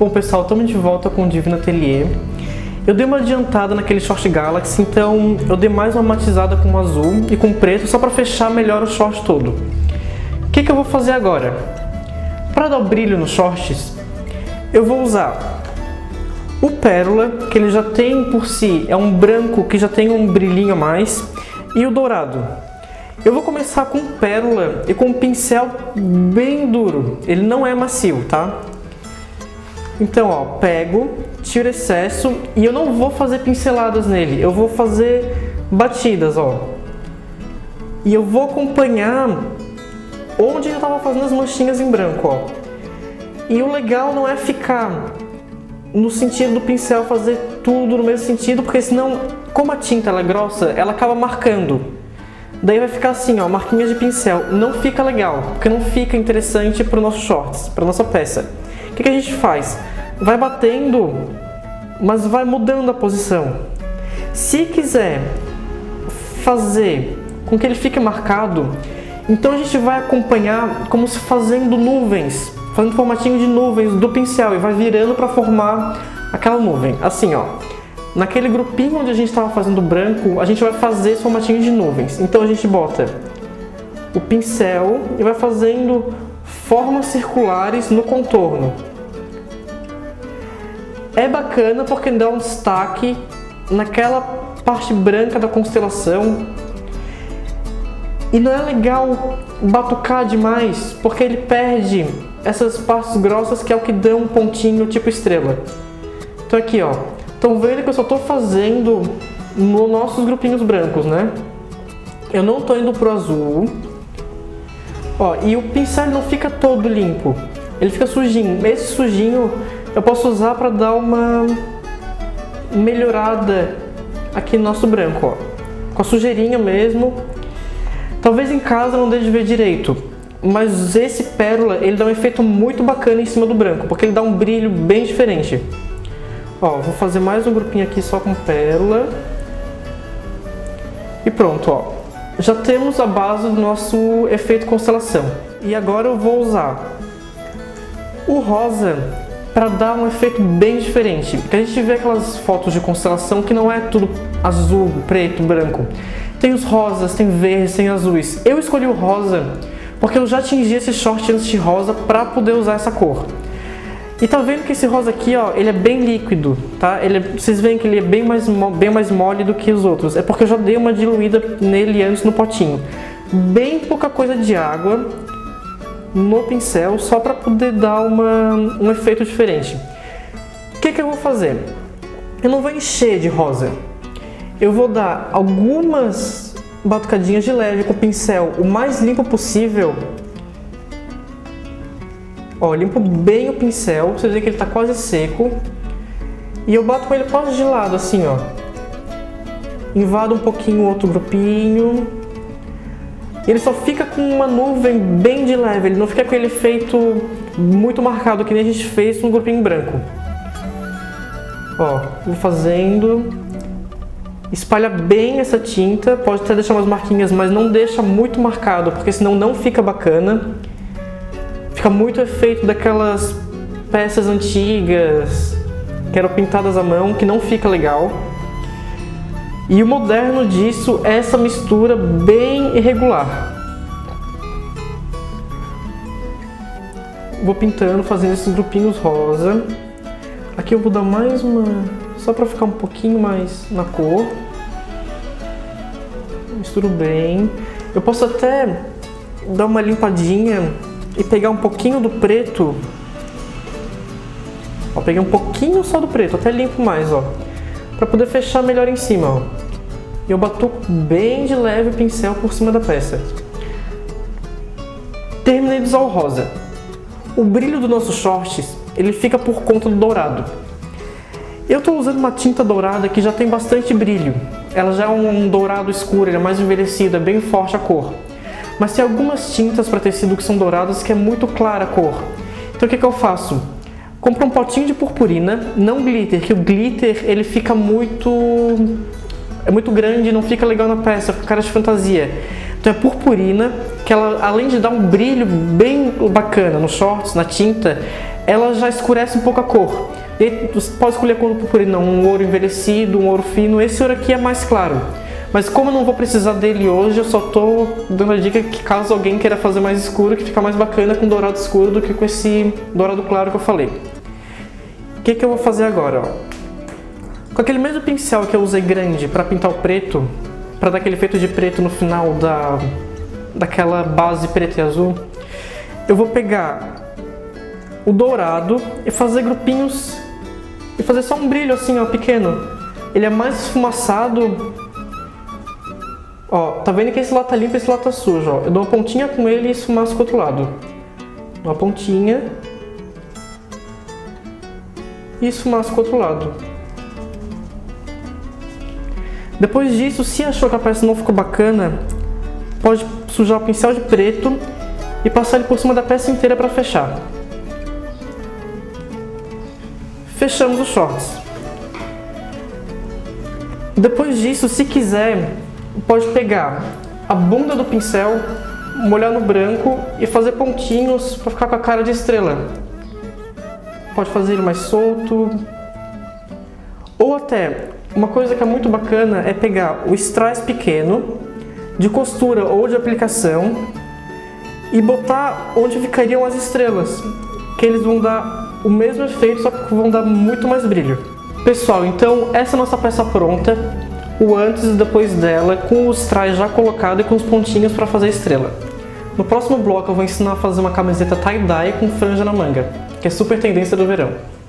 Bom pessoal, estamos de volta com o Divino Atelier. Eu dei uma adiantada naquele Short Galaxy, então eu dei mais uma matizada com azul e com preto só para fechar melhor o short todo. O que eu vou fazer agora? Para dar o brilho nos shorts, eu vou usar o Pérola, que ele já tem por si, é um branco que já tem um brilhinho a mais, e o dourado. Eu vou começar com Pérola e com um pincel bem duro, ele não é macio, tá? Então, ó, pego, tiro excesso e eu não vou fazer pinceladas nele, eu vou fazer batidas, ó. E eu vou acompanhar onde eu estava fazendo as manchinhas em branco, ó. E o legal não é ficar no sentido do pincel fazer tudo no mesmo sentido, porque senão, como a tinta ela é grossa, ela acaba marcando. Daí vai ficar assim, ó, marquinhas de pincel. Não fica legal, porque não fica interessante para os nossos shorts, para nossa peça. O que a gente faz? Vai batendo, mas vai mudando a posição. Se quiser fazer com que ele fique marcado, então a gente vai acompanhar como se fazendo nuvens, fazendo formatinho de nuvens do pincel e vai virando para formar aquela nuvem. Assim, ó. Naquele grupinho onde a gente estava fazendo branco, a gente vai fazer esse formatinho de nuvens. Então a gente bota o pincel e vai fazendo formas circulares no contorno. É bacana porque dá um destaque naquela parte branca da constelação. E não é legal batucar demais, porque ele perde essas partes grossas que é o que dá um pontinho tipo estrela. Então aqui, ó. Estão vendo que eu só estou fazendo nos nossos grupinhos brancos, né? Eu não estou indo pro azul. Ó, e o pincel não fica todo limpo. Ele fica sujinho. Esse sujinho eu posso usar para dar uma melhorada aqui no nosso branco, ó. Com a sujeirinha mesmo. Talvez em casa não dê de ver direito, mas esse Pérola, ele dá um efeito muito bacana em cima do branco, porque ele dá um brilho bem diferente. Ó, vou fazer mais um grupinho aqui só com Pérola. E pronto, ó. Já temos a base do nosso efeito constelação. E agora eu vou usar o rosa para dar um efeito bem diferente. Porque a gente vê aquelas fotos de constelação que não é tudo azul, preto, branco. Tem os rosas, tem verdes, tem azuis. Eu escolhi o rosa porque eu já tingi esse short antes de rosa para poder usar essa cor. E tá vendo que esse rosa aqui, ó, ele é bem líquido, tá? Vocês veem que ele é bem mais mole do que os outros. É porque eu já dei uma diluída nele antes no potinho. Bem pouca coisa de água no pincel, só para poder dar um efeito diferente. O que eu vou fazer? Eu não vou encher de rosa. Eu vou dar algumas batucadinhas de leve com o pincel o mais limpo possível. Ó, limpo bem o pincel, você vê que ele está quase seco. E eu bato com ele quase de lado, assim, ó. Invado um pouquinho o outro grupinho. E ele só fica com uma nuvem bem de leve, ele não fica com aquele efeito muito marcado que nem a gente fez no grupinho branco. Ó, vou fazendo. Espalha bem essa tinta, pode até deixar umas marquinhas, mas não deixa muito marcado, porque senão não fica bacana. Fica muito efeito daquelas peças antigas que eram pintadas à mão, que não fica legal. E o moderno disso é essa mistura bem irregular. Vou pintando, fazendo esses grupinhos rosa. Aqui eu vou dar mais uma, só para ficar um pouquinho mais na cor. Misturo bem. Eu posso até dar uma limpadinha e pegar um pouquinho do preto. Ó, peguei um pouquinho só do preto, até limpo mais, ó, para poder fechar melhor em cima, ó. E eu batuco bem de leve o pincel por cima da peça. Terminei de usar o rosa. O brilho dos nossos shorts, ele fica por conta do dourado. Eu estou usando uma tinta dourada que já tem bastante brilho. Ela já é um dourado escuro, ele é mais envelhecido, é bem forte a cor. Mas tem algumas tintas para tecido que são douradas que é muito clara a cor. Então o que eu faço? Compro um potinho de purpurina, não glitter, que o glitter ele fica muito grande e não fica legal na peça, fica cara de fantasia. Então é purpurina, que ela, além de dar um brilho bem bacana nos shorts, na tinta, ela já escurece um pouco a cor. E aí você pode escolher a cor do purpurina, um ouro envelhecido, um ouro fino. Esse ouro aqui é mais claro. Mas como eu não vou precisar dele hoje, eu só tô dando a dica que caso alguém queira fazer mais escuro, que fica mais bacana com dourado escuro do que com esse dourado claro que eu falei. O que eu vou fazer agora? Com aquele mesmo pincel que eu usei grande para pintar o preto, para dar aquele efeito de preto no final daquela base preta e azul, eu vou pegar o dourado e fazer grupinhos e fazer só um brilho assim, ó, pequeno. Ele é mais esfumaçado. Ó, tá vendo que esse lado tá limpo e esse lado tá sujo, ó. Eu dou uma pontinha com ele e esfumaço com o outro lado. Dou uma pontinha e esfumaço com o outro lado. Depois disso, se achou que a peça não ficou bacana, pode sujar o pincel de preto e passar ele por cima da peça inteira para fechar. Fechamos os shorts. Depois disso, se quiser, pode pegar a bunda do pincel, molhar no branco e fazer pontinhos para ficar com a cara de estrela. Pode fazer ele mais solto. Ou até, uma coisa que é muito bacana é pegar o strass pequeno, de costura ou de aplicação, e botar onde ficariam as estrelas, que eles vão dar o mesmo efeito, só que vão dar muito mais brilho. Pessoal, então essa é a nossa peça pronta, o antes e depois dela, com o strass já colocado e com os pontinhos para fazer a estrela. No próximo bloco eu vou ensinar a fazer uma camiseta tie-dye com franja na manga, que é super tendência do verão.